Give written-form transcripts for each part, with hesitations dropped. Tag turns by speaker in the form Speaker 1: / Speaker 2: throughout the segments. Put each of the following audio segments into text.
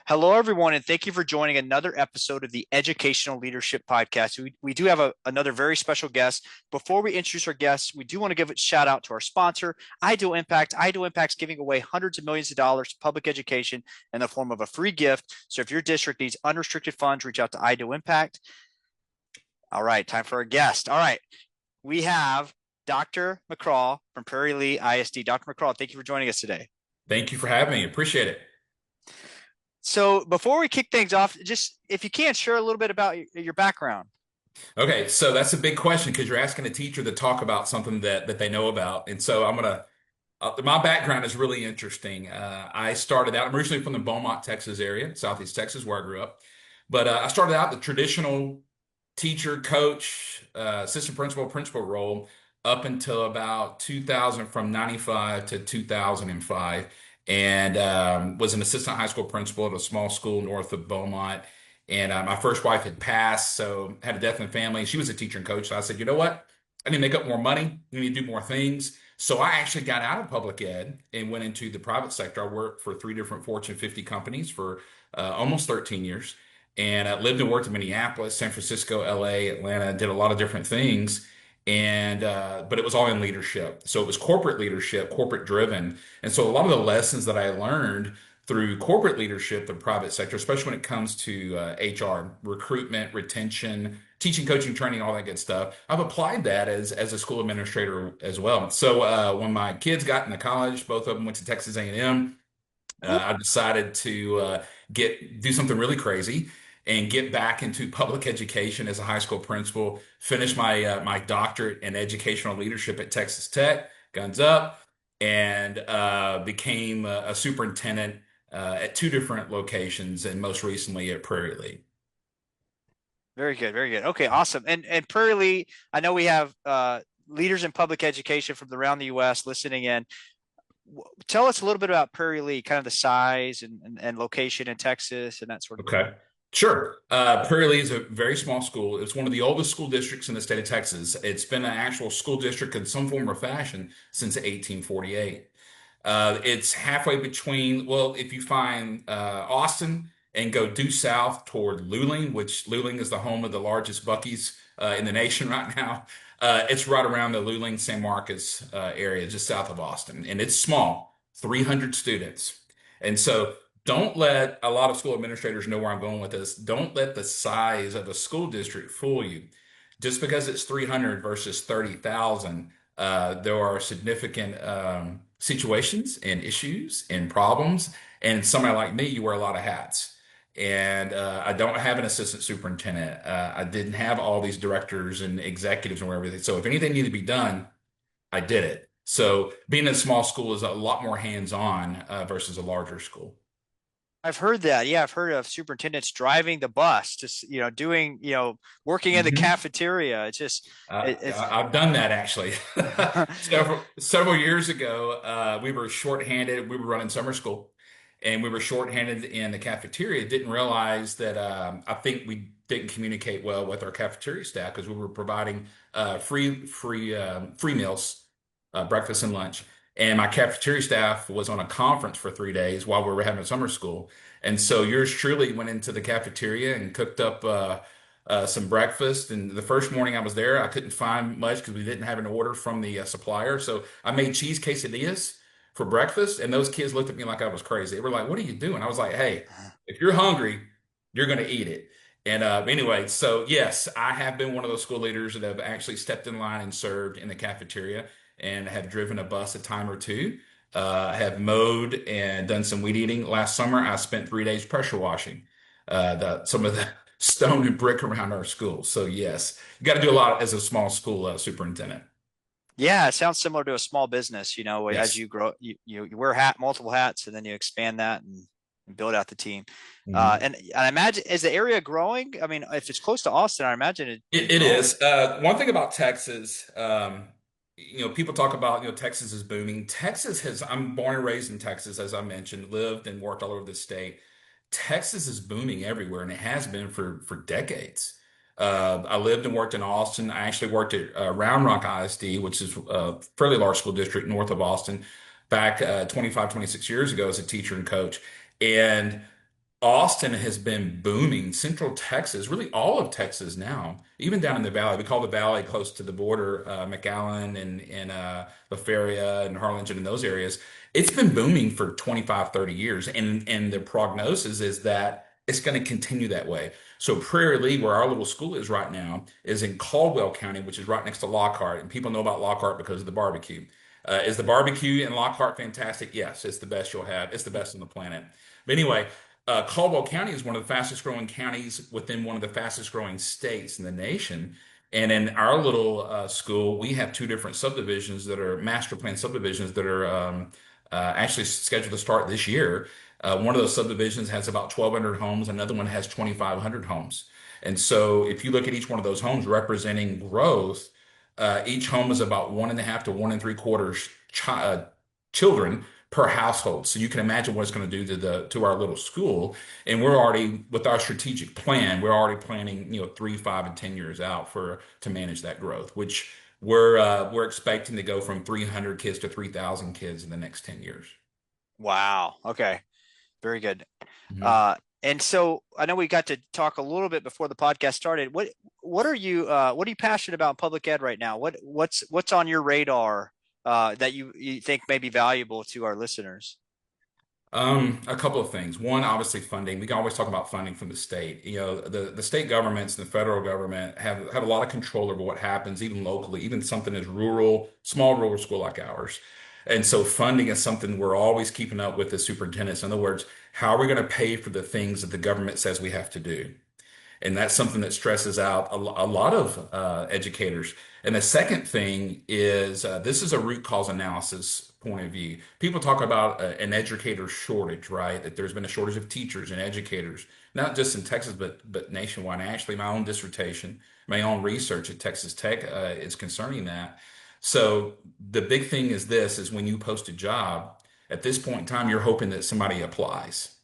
Speaker 1: Hello, everyone, and thank you for joining another episode of the Educational Leadership Podcast. We do have another very special guest. Before we introduce our guests, we do want to give a shout out to our sponsor, Ideal Impact. Ideal Impact's giving away hundreds of millions of dollars to public education in the form of a free gift. So if your district needs unrestricted funds, reach out to Ideal Impact. All right, time for our guest. All right, we have Dr. McCraw from Prairie ISD. Dr. McCraw, thank you for joining us today.
Speaker 2: Thank you for having me. Appreciate it.
Speaker 1: So before we kick things off, just if you can share a little bit about your background.
Speaker 2: Okay, so that's a big question because you're asking a teacher to talk about something that they know about. And so my background is really interesting. I started out, I'm originally from the Beaumont, Texas area, Southeast Texas, where I grew up. But I started out the traditional teacher, coach, assistant principal role up until about 2000, from 95 to 2005. And was an assistant high school principal at a small school north of Beaumont. And my first wife had passed, so had a death in the family. She was a teacher and coach. So I said, you know what? I need to make up more money. I need to do more things. So I actually got out of public ed and went into the private sector. I worked for three different Fortune 50 companies for almost 13 years. And I lived and worked in Minneapolis, San Francisco, LA, Atlanta, did a lot of different things. And but it was all in leadership. So it was corporate leadership, corporate driven. And so a lot of the lessons that I learned through corporate leadership, the private sector, especially when it comes to HR, recruitment, retention, teaching, coaching, training, all that good stuff, I've applied that as a school administrator as well. So when my kids got into college, both of them went to Texas A&M. I decided to do something really crazy and get back into public education as a high school principal. Finish my doctorate in educational leadership at Texas Tech, guns up, and became a superintendent at two different locations, and most recently at Prairie.
Speaker 1: Very good, very good. Okay, awesome. And Prairie, I know we have leaders in public education from around the U.S. listening in. Tell us a little bit about Prairie, kind of the size and location in Texas and that sort of thing.
Speaker 2: Okay. Sure. Prairie is a very small school. It's one of the oldest school districts in the state of Texas. It's been an actual school district in some form or fashion since 1848. It's halfway between, well, if you find Austin and go due south toward Luling, which Luling is the home of the largest Buc-ee's in the nation right now. It's right around the Luling San Marcos area, just south of Austin. And it's small, 300 students. And so don't let a lot of school administrators know where I'm going with this. Don't let the size of a school district fool you. Just because it's 300 versus 30,000, there are significant situations and issues and problems. And somebody like me, you wear a lot of hats. And I don't have an assistant superintendent. I didn't have all these directors and executives and everything. So if anything needed to be done, I did it. So being in a small school is a lot more hands-on versus a larger school.
Speaker 1: I've heard that. Yeah, I've heard of superintendents driving the bus, just doing, working in the
Speaker 2: Mhm.
Speaker 1: cafeteria. It's just, it's
Speaker 2: I've done that actually. Several years ago, we were shorthanded. We were running summer school, and we were shorthanded in the cafeteria. Didn't realize that I think we didn't communicate well with our cafeteria staff because we were providing free meals, breakfast and lunch. And my cafeteria staff was on a conference for 3 days while we were having summer school. And so yours truly went into the cafeteria and cooked up some breakfast. And the first morning I was there, I couldn't find much because we didn't have an order from the supplier. So I made cheese quesadillas for breakfast. And those kids looked at me like I was crazy. They were like, "What are you doing?" I was like, "Hey, if you're hungry, you're going to eat it." And anyway, so yes, I have been one of those school leaders that have actually stepped in line and served in the cafeteria and have driven a bus a time or two. Have mowed and done some weed eating. Last summer, I spent 3 days pressure washing some of the stone and brick around our school. So yes, you got to do a lot as a small school superintendent.
Speaker 1: yeah, it sounds similar to a small business. As
Speaker 2: Yes.
Speaker 1: you grow, you wear multiple hats, and then you expand that and build out the team.
Speaker 2: Mhm.
Speaker 1: And I imagine, is the area growing? I mean, if it's close to Austin, I imagine it
Speaker 2: It
Speaker 1: growing.
Speaker 2: is. One thing about Texas, people talk about, Texas is booming. I'm born and raised in Texas, as I mentioned, lived and worked all over the state. Texas is booming everywhere, and it has been for decades. I lived and worked in Austin. I actually worked at Round Rock ISD, which is a fairly large school district north of Austin, back 25, 26 years ago as a teacher and coach. And Austin has been booming. Central Texas, really all of Texas now, even down in the valley. We call the valley close to the border, McAllen and La Feria and Harlingen and those areas. It's been booming for 25, 30 years. And the prognosis is that it's going to continue that way. So Prairie, where our little school is right now, is in Caldwell County, which is right next to Lockhart. And people know about Lockhart because of the barbecue. Is the barbecue in Lockhart fantastic? Yes, it's the best you'll have. It's the best on the planet. But anyway, Caldwell County is one of the fastest growing counties within one of the fastest growing states in the nation. And in our little school, we have two different subdivisions that are master plan subdivisions that are actually scheduled to start this year. One of those subdivisions has about 1,200 homes, another one has 2,500 homes. And so if you look at each one of those homes representing growth, each home is about 1.5 to 1 3/4 children per household. So you can imagine what it's going to do to our little school. And we're already with our strategic plan, we're already planning, 3, 5, and 10 years out for to manage that growth, which we're expecting to go from 300 kids to 3,000 kids in the next 10 years.
Speaker 1: Wow. Okay. Very good.
Speaker 2: Mhm.
Speaker 1: And so I know we got to talk a little bit before the podcast started. What are you passionate about in public ed right now? What's on your radar that you think may be valuable to our listeners?
Speaker 2: A couple of things. One, obviously funding. We can always talk about funding from the state. The state governments and the federal government have a lot of control over what happens, even locally, even something as rural, small rural school like ours. And so funding is something we're always keeping up with as superintendents. In other words, how are we going to pay for the things that the government says we have to do? And that's something that stresses out a lot of educators. And the second thing is this is a root cause analysis point of view. People talk about an educator shortage, right? That there's been a shortage of teachers and educators, not just in Texas, but nationwide. And actually, my own dissertation, my own research at Texas Tech is concerning that. So the big thing is this: is when you post a job, at this point in time, you're hoping that somebody applies,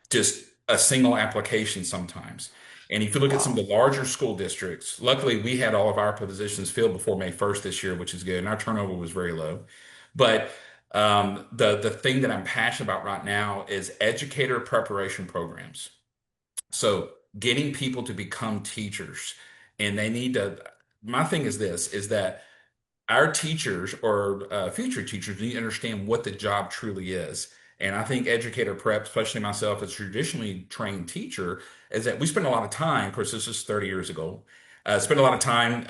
Speaker 2: just a single application sometimes. And if you look at some of
Speaker 1: Wow.
Speaker 2: the larger school districts, luckily we had all of our positions filled before May 1st this year, which is good. And our turnover was very low. But the thing that I'm passionate about right now is educator preparation programs. So getting people to become teachers, and they need to. My thing is this: is that our teachers or future teachers need to understand what the job truly is. And I think educator prep, especially myself as a traditionally trained teacher, is that we spend a lot of time, of course, this is 30 years ago, spend a lot of time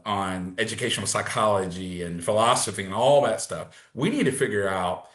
Speaker 2: on educational psychology and philosophy and all that stuff. We need to figure out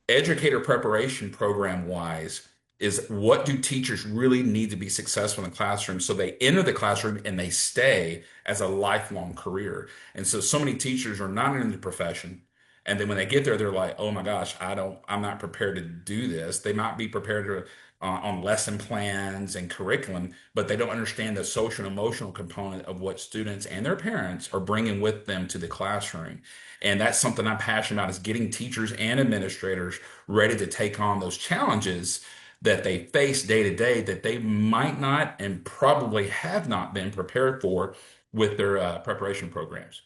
Speaker 2: educator preparation program wise is what do teachers really need to be successful in the classroom so they enter the classroom and they stay as a lifelong career. And so many teachers are not in the profession, and then when they get there they're like, oh my gosh, I'm not prepared to do this. They might be prepared to on lesson plans and curriculum, but they don't understand the social and emotional component of what students and their parents are bringing with them to the classroom. And that's something I'm passionate about, is getting teachers and administrators ready to take on those challenges that they face day to day that they might not and probably have not been prepared for with their preparation programs.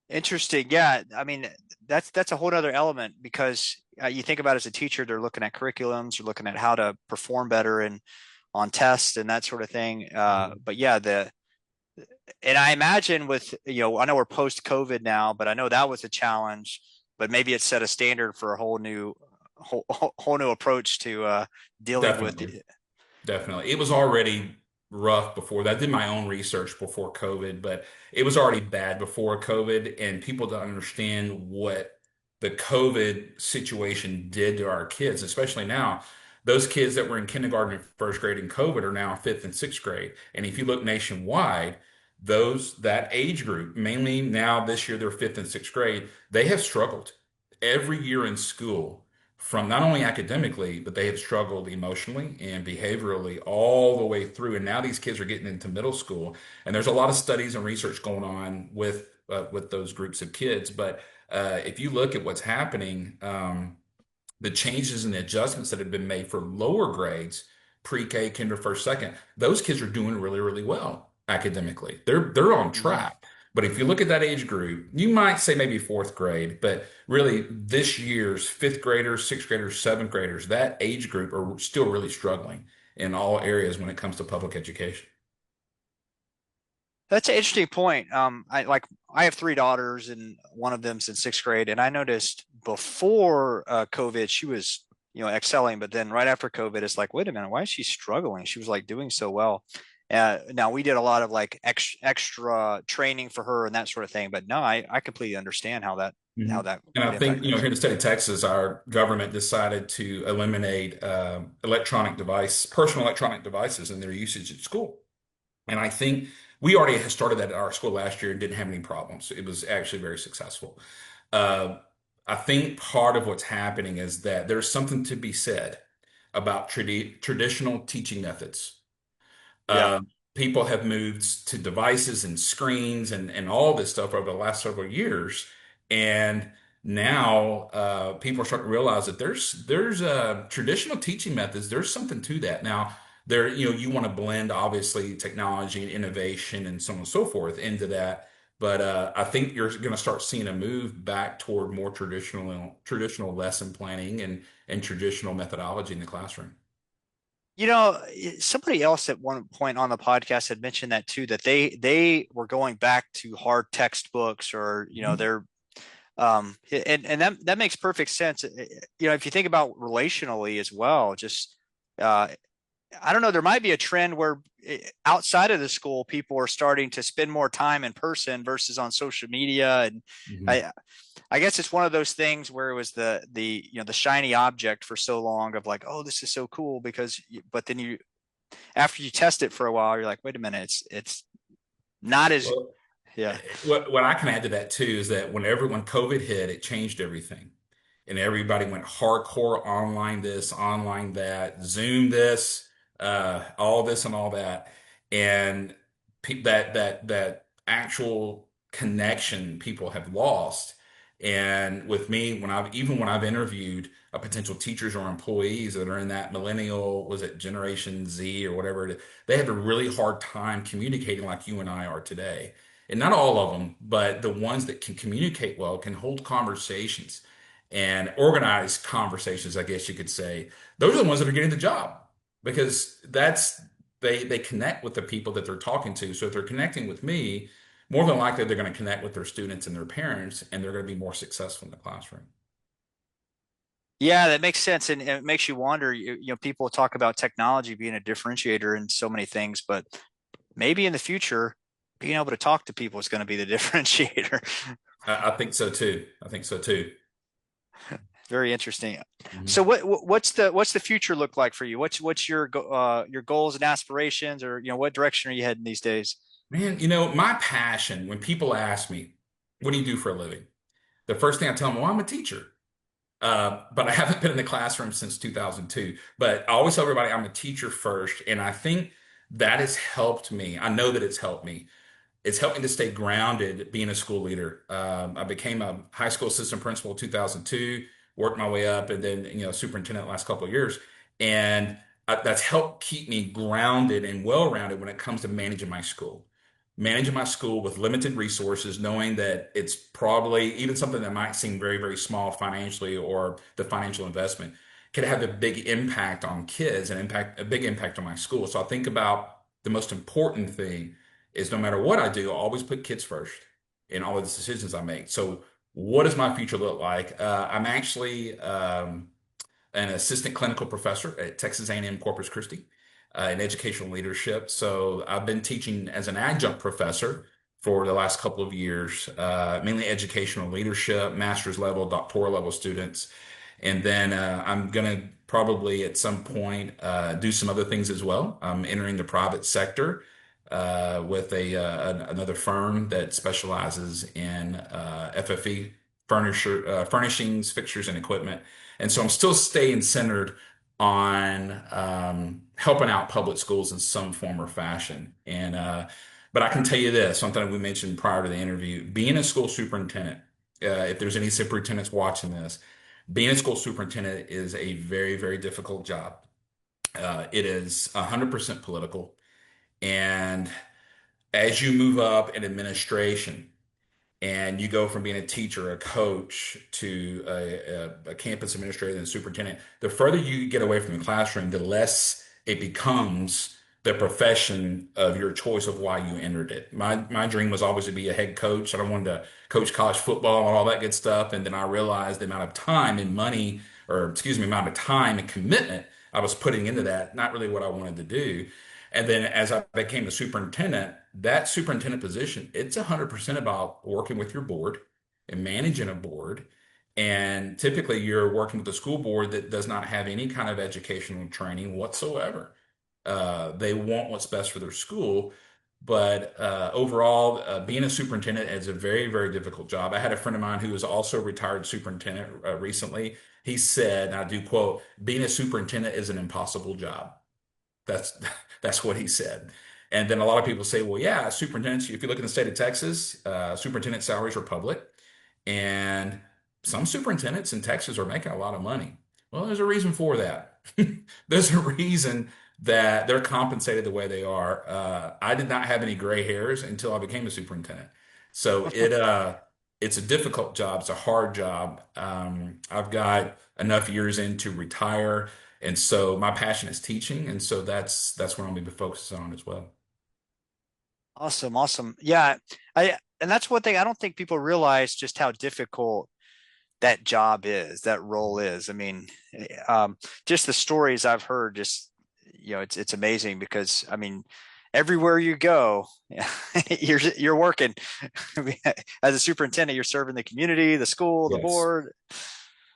Speaker 1: Interesting. Yeah. I mean, that's a whole other element because you think about it as a teacher, they're looking at curriculums, you're looking at how to perform better and on tests and that sort of thing. But yeah, and I imagine with, I know we're post COVID now, but I know that was a challenge, but maybe it set a standard for a whole new approach to dealing with
Speaker 2: Definitely. Definitely. It was already rough before that. I did my own research before COVID, but it was already bad before COVID, and people don't understand what the COVID situation did to our kids, especially now. Those kids that were in kindergarten and first grade in COVID are now fifth and sixth grade. And if you look nationwide, that age group, mainly now this year, they're fifth and sixth grade, they have struggled every year in school from not only academically, but they have struggled emotionally and behaviorally all the way through. And now these kids are getting into middle school, and there's a lot of studies and research going on with those groups of kids. But if you look at what's happening, the changes and the adjustments that have been made for lower grades, pre-K, kinder, first, second, those kids are doing really, really well academically. They're on
Speaker 1: Mhm.
Speaker 2: track. But if you look at that age group, you might say maybe fourth grade, but really this year's fifth graders, sixth graders, seventh graders, that age group are still really struggling in all areas when it comes to public education.
Speaker 1: That's an interesting point. I have three daughters, and one of them's in sixth grade, and I noticed before COVID, she was excelling, but then right after COVID, it's like, wait a minute, why is she struggling? She was like doing so well. Now we did a lot of like extra training for her and that sort of thing, but no, I completely understand how
Speaker 2: Mhm.
Speaker 1: that
Speaker 2: And
Speaker 1: would
Speaker 2: I think,
Speaker 1: impact
Speaker 2: here
Speaker 1: things.
Speaker 2: in the state of Texas, our government decided to eliminate personal electronic devices and their usage at school. And I think we already had started that at our school last year and didn't have any problems. It was actually very successful. Uh, I think part of what's happening is that there's something to be said about traditional teaching methods.
Speaker 1: Yeah.
Speaker 2: People have moved to devices and screens and all this stuff over the last several years. And now people are starting to realize that there's traditional teaching methods. There's something to that. Now, you want to blend obviously technology and innovation and so on and so forth into that. But I think you're going to start seeing a move back toward more traditional lesson planning and traditional methodology in the classroom.
Speaker 1: Somebody else at one point on the podcast had mentioned that too, that they were going back to hard textbooks, or they're and that makes perfect sense. If you think about relationally as well, just uh, I don't know, there might be a trend where outside of the school, people are starting to spend more time in person versus on social media. And
Speaker 2: Mhm.
Speaker 1: I, I guess it's one of those things where it was the shiny object for so long of like, oh, this is so cool but then after you test it for a while, you're like, wait a minute, it's not as,
Speaker 2: Well,
Speaker 1: yeah,
Speaker 2: what I can add to that too is that when COVID hit, it changed everything. And everybody went hardcore online this, online that, Zoom this, all this and all that. And that actual connection people have lost. And with me, when I've interviewed potential teachers or employees that are in that millennial, was it Generation Z or whatever it is, they have a really hard time communicating like you and I are today. And not all of them, but the ones that can communicate well, can hold conversations and organize conversations, I guess you could say. Those are the ones that are getting the job because they connect with the people that they're talking to. So if they're connecting with me, more than likely they're going to connect with their students and their parents, and they're going to be more successful in the classroom.
Speaker 1: yeah, that makes sense. And it makes you wonder, people talk about technology being a differentiator in so many things, but maybe in the future, being able to talk to people is going to be the differentiator.
Speaker 2: I think so too. I think so too.
Speaker 1: Very interesting. So
Speaker 2: Mhm.
Speaker 1: what's the future look like for you? What's your goals and aspirations, or what direction are you heading these days?
Speaker 2: Man, my passion, when people ask me, what do you do for a living? The first thing I tell them, well, I'm a teacher. But I haven't been in the classroom since 2002. But I always tell everybody I'm a teacher first. And I think that has helped me. I know that it's helped me. It's helped me to stay grounded being a school leader. I became a high school assistant principal in 2002, worked my way up, and then, superintendent the last couple of years. And that's helped keep me grounded and well-rounded when it comes to managing my school with limited resources, knowing that it's probably even something that might seem very, very small financially or the financial investment could have a big impact on kids and a big impact on my school. So I think about the most important thing is no matter what I do, I always put kids first in all of the decisions I make. So what does my future look like? I'm actually an assistant clinical professor at Texas A&M Corpus Christi in educational leadership. So I've been teaching as an adjunct professor for the last couple of years, mainly educational leadership, master's level, doctoral level students. And then I'm going to probably at some point do some other things as well. I'm entering the private sector with another firm that specializes in FFE furnishings, fixtures, and equipment. And so I'm still staying centered on helping out public schools in some form or fashion. But I can tell you this, something we mentioned prior to the interview, being a school superintendent, if there's any superintendents watching this, being a school superintendent is a very, very difficult job. It is 100% political. And As you move up in administration, and you go from being a teacher, a coach, to a campus administrator and superintendent, the further you get away from the classroom, the less it becomes the profession of your choice of why you entered it. My dream was always to be a head coach. I wanted to coach college football and all that good stuff. And then I realized the amount of time and money, or excuse me, amount of time and commitment I was putting into that, not really what I wanted to do. And then as I became a superintendent, that superintendent position, it's 100% about working with your board and managing a board. And typically you're working with a school board that does not have any kind of educational training whatsoever. They want what's best for their school. But overall, being a superintendent is a very, very difficult job. I had a friend of mine who was also a retired superintendent recently. He said, and I do quote, being a superintendent is an impossible job. That's that's what he said. And then a lot of people say, well, yeah, superintendents, if you look in the state of Texas, superintendent salaries are public. And some superintendents in Texas are making a lot of money. Well, there's a reason for that. There's a reason that they're compensated the way they are. I did not have any gray hairs until I became a superintendent. So it's a difficult job. It's a hard job. I've got enough years in to retire. And so my passion is teaching, and so that's what I'm going to be focusing on as well.
Speaker 1: Awesome, awesome. Yeah, I and that's one thing I don't think people realize just how difficult that job is, that role is. I mean, just the stories I've heard, just it's amazing because I mean, everywhere you go, you're working as a superintendent. You're serving the community, the school, the
Speaker 2: Yes.
Speaker 1: board.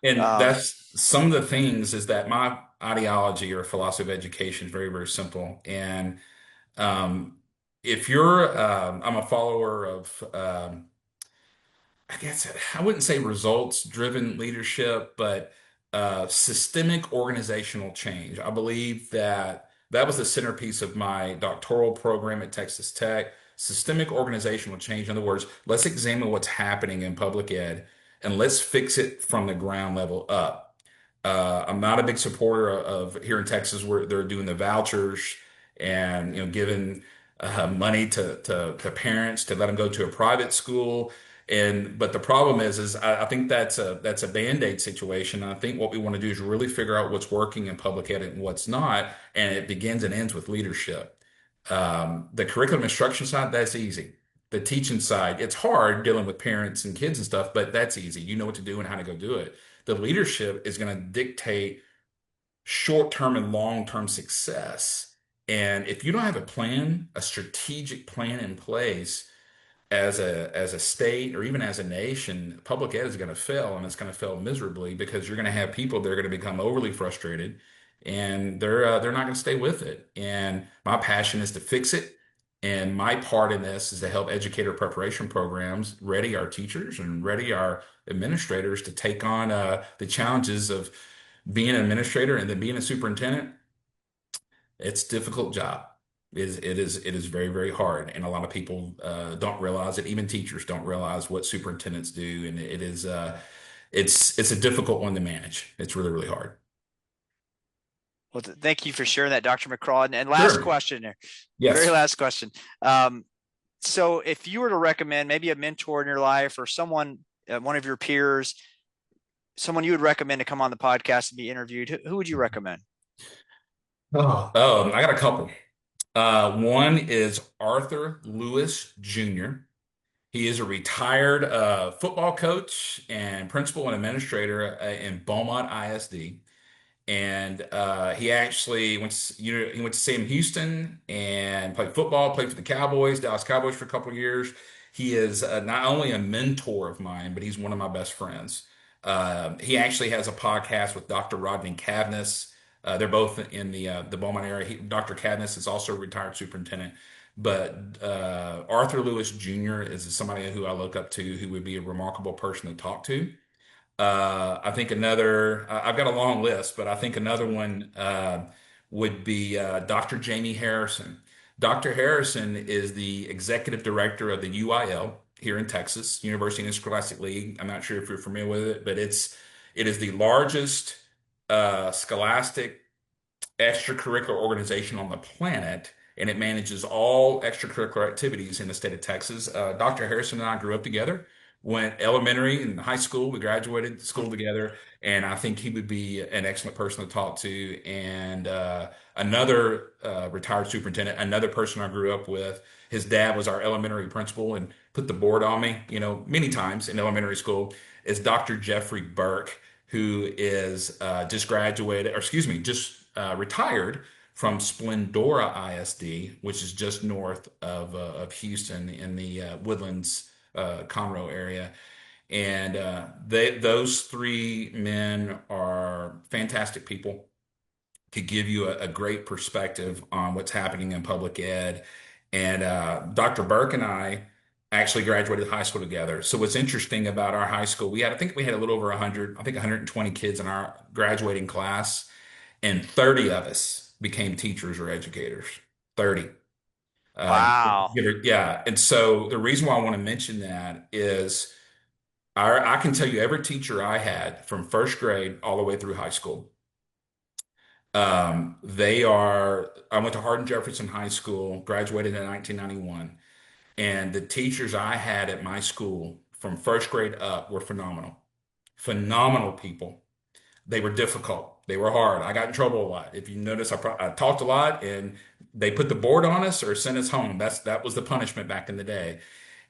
Speaker 2: And
Speaker 1: Um,
Speaker 2: that's some of the things is that my ideology or philosophy of education is very, very simple. And um, if you're, I'm a follower of I guess I wouldn't say results driven leadership, but systemic organizational change. I believe that that was the centerpiece of my doctoral program at Texas Tech. Systemic organizational change. In other words, let's examine what's happening in public ed and let's fix it from the ground level up. I'm not a big supporter of here in Texas where they're doing the vouchers and giving money to parents to let them go to a private school. And but the problem is I think that's a Band-Aid situation. I think what we want to do is really figure out what's working in public ed and what's not, and it begins and ends with leadership. The curriculum instruction side, that's easy. The teaching side, it's hard dealing with parents and kids and stuff, but that's easy. You know what to do and how to go do it. The leadership is going to dictate short-term and long-term success. And if you don't have a plan, a strategic plan in place, as a state or even as a nation, public ed is going to fail and it's going to fail miserably because you're going to have people that are going to become overly frustrated and they're not going to stay with it. And my passion is to fix it. And my part in this is to help educator preparation programs ready our teachers and ready our administrators to take on the challenges of being an administrator and then being a superintendent. It's a difficult job. It is very, very hard. And a lot of people don't realize it. Even teachers don't realize what superintendents do. And it's a difficult one to manage. It's really, really hard.
Speaker 1: well, thank you for sharing that, Dr. McCraw. And last
Speaker 2: Sure.
Speaker 1: question there, very
Speaker 2: Yes.
Speaker 1: last question. Um, so if you were to recommend maybe a mentor in your life or someone, one of your peers, someone you would recommend to come on the podcast and be interviewed, who would you recommend?
Speaker 2: I got a couple. One is Arthur Lewis Jr. He is a retired football coach and principal and administrator in Beaumont ISD. And he actually he went to Sam Houston and played football, played for the Cowboys, Dallas Cowboys for a couple of years. He is not only a mentor of mine, but he's one of my best friends. He actually has a podcast with Dr. Rodney Cavness. They're both in the Beaumont area. Dr. Cavness is also a retired superintendent. But Arthur Lewis Jr. is somebody who I look up to, who would be a remarkable person to talk to. I think I've got a long list, but I think another one would be Dr. Jamie Harrison. Dr. Harrison is the executive director of the UIL here in Texas, University Interscholastic League. I'm not sure if you're familiar with it, but it is the largest scholastic extracurricular organization on the planet. and it manages all extracurricular activities in the state of Texas. Dr. Harrison and I grew up together, went elementary and high school. We graduated school together, and I think he would be an excellent person to talk to. And another retired superintendent, another person I grew up with, his dad was our elementary principal and put the board on me, many times in elementary school, is Dr. Jeffrey Burke, who is just graduated, or excuse me, just retired from Splendora ISD, which is just north of Houston in the Woodlands, Conroe area. And those three men are fantastic people, could give you a great perspective on what's happening in public ed. And Dr. Burke and I actually graduated high school together. So what's interesting about our high school, I think we had a little over 100, I think 120 kids in our graduating class, and 30 of us became teachers or educators. 30.
Speaker 1: Wow.
Speaker 2: Yeah. And so the reason why I want to mention that is I can tell you every teacher I had from first grade all the way through high school. I went to Hardin Jefferson High School, graduated in 1991, and the teachers I had at my school from first grade up were phenomenal. Phenomenal people. They were difficult. They were hard. I got in trouble a lot. If you notice, I talked a lot, and they put the board on us or sent us home. That was the punishment back in the day.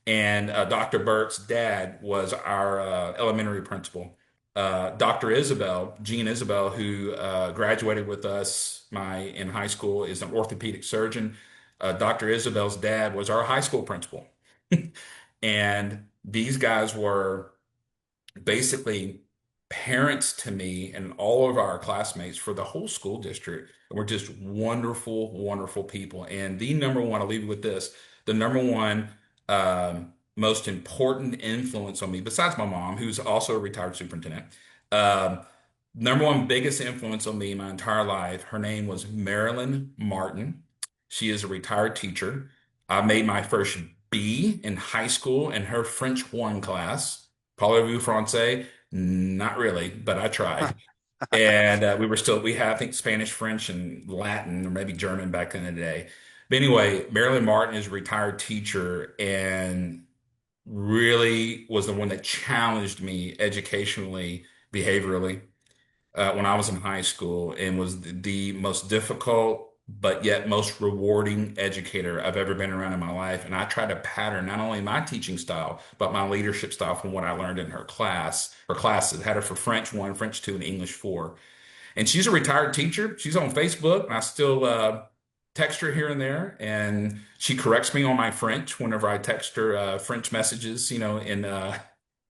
Speaker 2: And Dr. Burke's dad was our elementary principal. Dr. Isabel, Jean Isabel, who graduated with us in high school, is an orthopedic surgeon. Dr. Isabel's dad was our high school principal. And these guys were basically parents to me and all of our classmates for the whole school district. And we're just wonderful, wonderful people. And the number one, I'll leave you with this, the number one most important influence on me, besides my mom, who's also a retired superintendent, um, number one biggest influence on me my entire life, her name was Marilyn Martin. She is a retired teacher. I made my first B in high school in her French 1 class. Parlez-vous français? Not really, but I tried. And we had, I think, Spanish, French, and Latin, or maybe German back in the day. But anyway, Marilyn Martin is a retired teacher and really was the one that challenged me educationally, behaviorally, when I was in high school, and was the most difficult but yet most rewarding educator I've ever been around in my life. And I try to pattern not only my teaching style, but my leadership style from what I learned in her classes. Had her for French 1, French 2, and English 4. And she's a retired teacher. She's on Facebook, and I still text her here and there. And she corrects me on my French whenever I text her French messages, on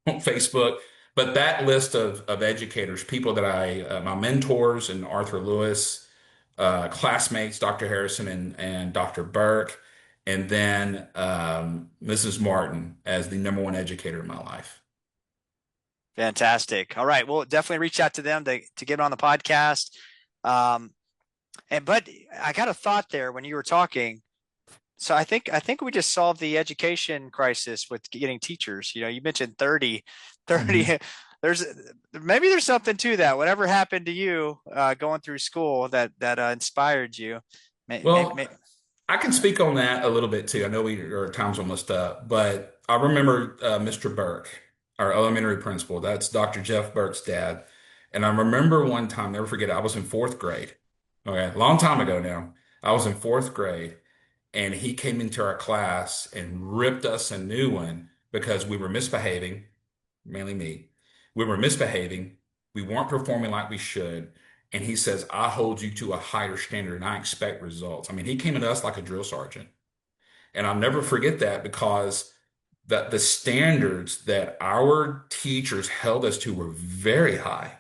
Speaker 2: Facebook. But that list of educators, people that my mentors, and Arthur Lewis, classmates, Dr. Harrison and Dr. Burke, and then Mrs. Martin as the number one educator in my life.
Speaker 1: Fantastic. All right. Well, definitely reach out to them to get on the podcast. But I got a thought there when you were talking. So I think we just solved the education crisis with getting teachers. You mentioned 30.
Speaker 2: Mhm.
Speaker 1: There's something to that. Whatever happened to you going through school that inspired you.
Speaker 2: Well, I can speak on that a little bit too. I know our time's almost up, but I remember Mr. Burke, our elementary principal. That's Dr. Jeff Burke's dad. And I remember one time, never forget it, I was in fourth grade. Okay, a long time ago now. I was in fourth grade, and he came into our class and ripped us a new one because we were misbehaving, mainly me. We were misbehaving. We weren't performing like we should. And he says, I hold you to a higher standard and I expect results. I mean, he came at us like a drill sergeant. And I'll never forget that because the standards that our teachers held us to were very high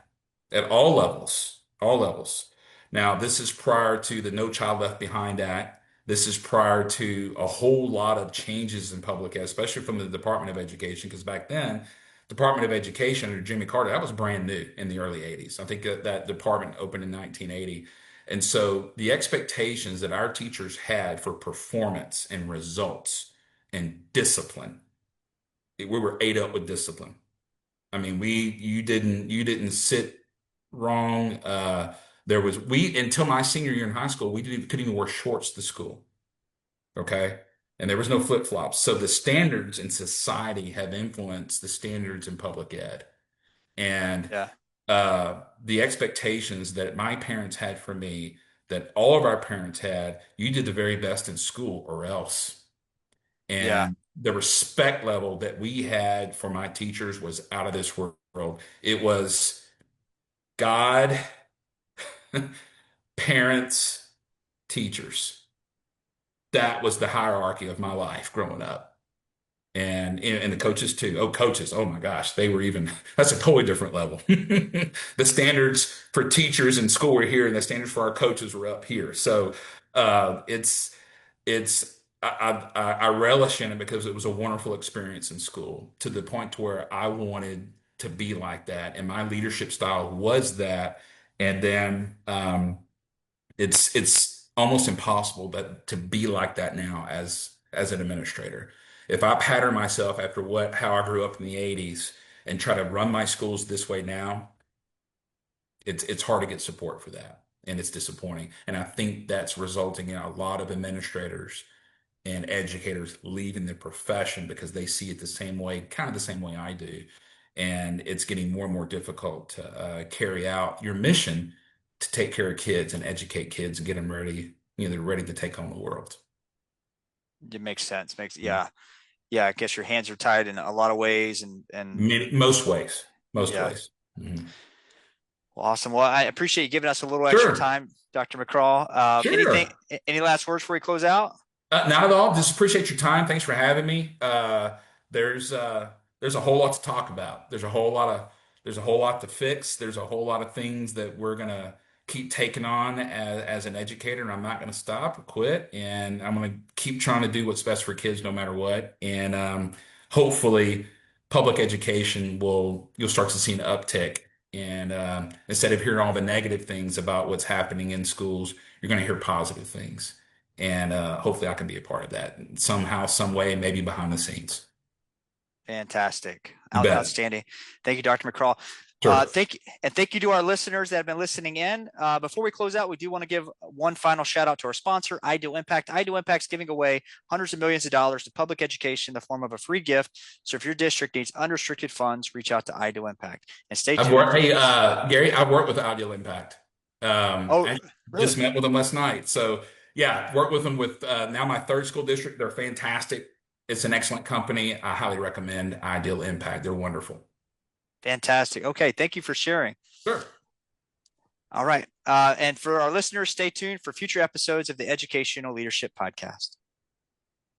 Speaker 2: at all levels, all levels. Now, this is prior to the No Child Left Behind Act. This is prior to a whole lot of changes in public ed, especially from the Department of Education, because back then, Department of Education under Jimmy Carter, that was brand new in the early 80s. I think that department opened in 1980. And so the expectations that our teachers had for performance and results and discipline, we were ate up with discipline. I mean, you didn't sit wrong. There was we until my senior year in high school, couldn't even wear shorts to school. Okay. And there was no flip-flops. So the standards in society have influenced the standards in public ed. And
Speaker 1: Yeah.
Speaker 2: the expectations that my parents had for me, that all of our parents had, you did the very best in school or else.
Speaker 1: Yeah.
Speaker 2: And the respect level that we had for my teachers was out of this world. It was God, parents, teachers. That was the hierarchy of my life growing up. And the coaches too. Oh, coaches. Oh my gosh, they were even, that's a totally different level. The standards for teachers in school were here, and the standards for our coaches were up here. So it's I relish in it because it was a wonderful experience in school to the point to where I wanted to be like that, and my leadership style was that. And then it's almost impossible that to be like that now as an administrator. If I pattern myself after what how I grew up in the 80s and try to run my schools this way now, it's hard to get support for that. And it's disappointing. And I think that's resulting in a lot of administrators and educators leaving the profession because they see it the same way, kind of the same way I do. And it's getting more and more difficult to carry out your mission to take care of kids and educate kids and get them ready, they're ready to take on the world.
Speaker 1: It makes sense. Yeah. Yeah. I guess your hands are tied in a lot of ways and
Speaker 2: Most ways, most
Speaker 1: yeah.
Speaker 2: ways. Mhm.
Speaker 1: Well, awesome. Well, I appreciate you giving us a little extra
Speaker 2: Sure,
Speaker 1: time, Dr. McCraw.
Speaker 2: sure.
Speaker 1: Any last words before we close out?
Speaker 2: Not at all. Just appreciate your time. Thanks for having me. There's uh, there's a whole lot to talk about. There's a whole lot to fix. There's a whole lot of things that we're gonna keep taking on as an educator, and I'm not gonna stop or quit. And I'm gonna keep trying to do what's best for kids no matter what. And hopefully, public education you'll start to see an uptick. And instead of hearing all the negative things about what's happening in schools, you're gonna hear positive things. And hopefully I can be a part of that somehow, some way, maybe behind the scenes.
Speaker 1: Fantastic.
Speaker 2: You bet.
Speaker 1: Outstanding. Thank you, Dr. McCraw.
Speaker 2: Sure.
Speaker 1: Thank you to our listeners that have been listening in. Before we close out, we do want to give one final shout out to our sponsor, Ideal Impact. Ideal Impact's giving away hundreds of millions of dollars to public education in the form of a free gift. So if your district needs unrestricted funds, reach out to Ideal Impact and stay tuned.
Speaker 2: Hey, Gary, I've worked with Ideal Impact.
Speaker 1: Oh,
Speaker 2: I
Speaker 1: really?
Speaker 2: just met with them last night. So yeah, worked with them with now my third school district. They're fantastic. It's an excellent company. I highly recommend Ideal Impact. They're wonderful.
Speaker 1: Fantastic. Okay. Thank you for sharing.
Speaker 2: Sure.
Speaker 1: All right. And for our listeners, stay tuned for future episodes of the Educational Leadership Podcast.